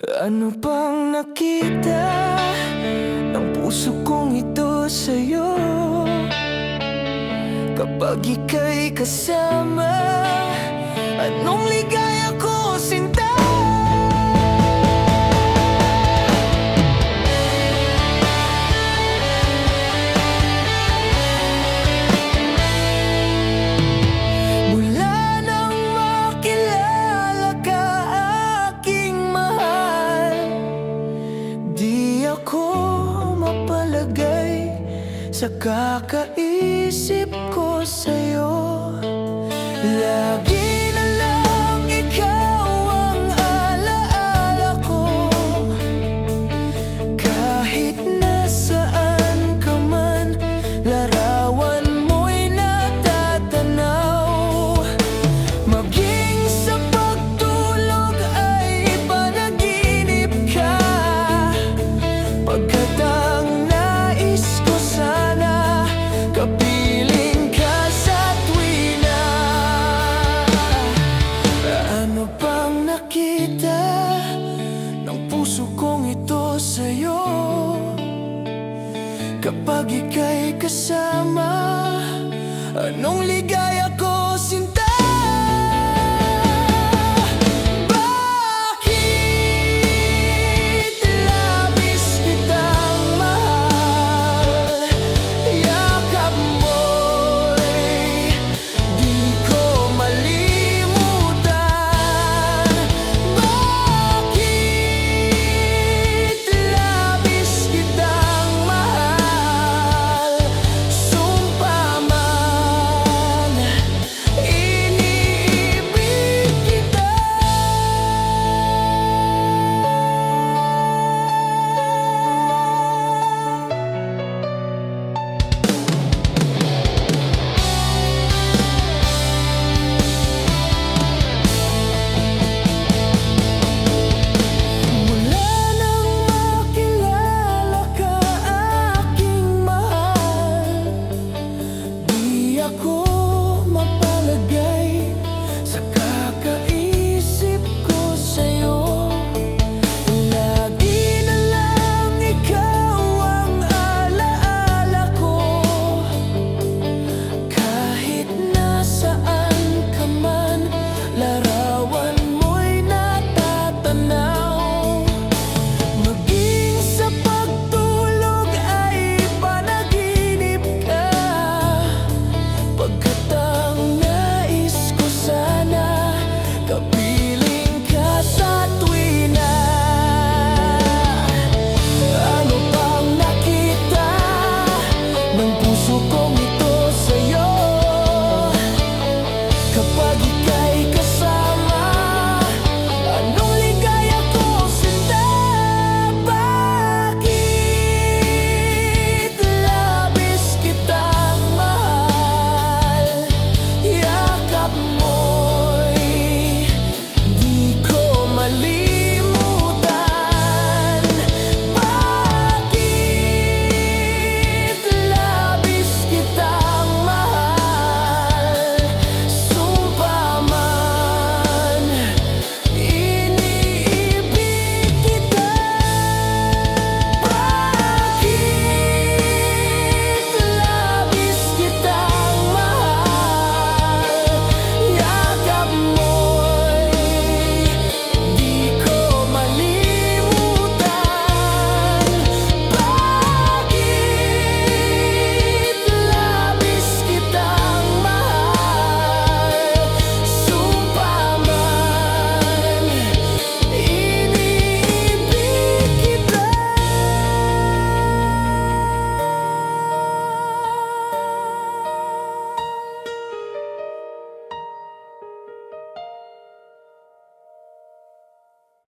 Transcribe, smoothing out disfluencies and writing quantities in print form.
Ano bang nakita ng puso kong ito sa'yo? Kapag ika'y kasama, anong ligaya ko, sinta? Mula nang makilala ka, aking mahal, di ako mapalagay sa kakaisip ko sa'yo. Lagi na lang ikaw ang alaala ko, kahit nasaan ka man, larawan mo'y natatanaw. Maging sa pagtulog ay panaginip ka, pagkat ang nais ko sana kapiling ka sa tuwina. Ano bang nakita ng puso kong ito sa'yo? Kapag ika'y kasama, anong ligaya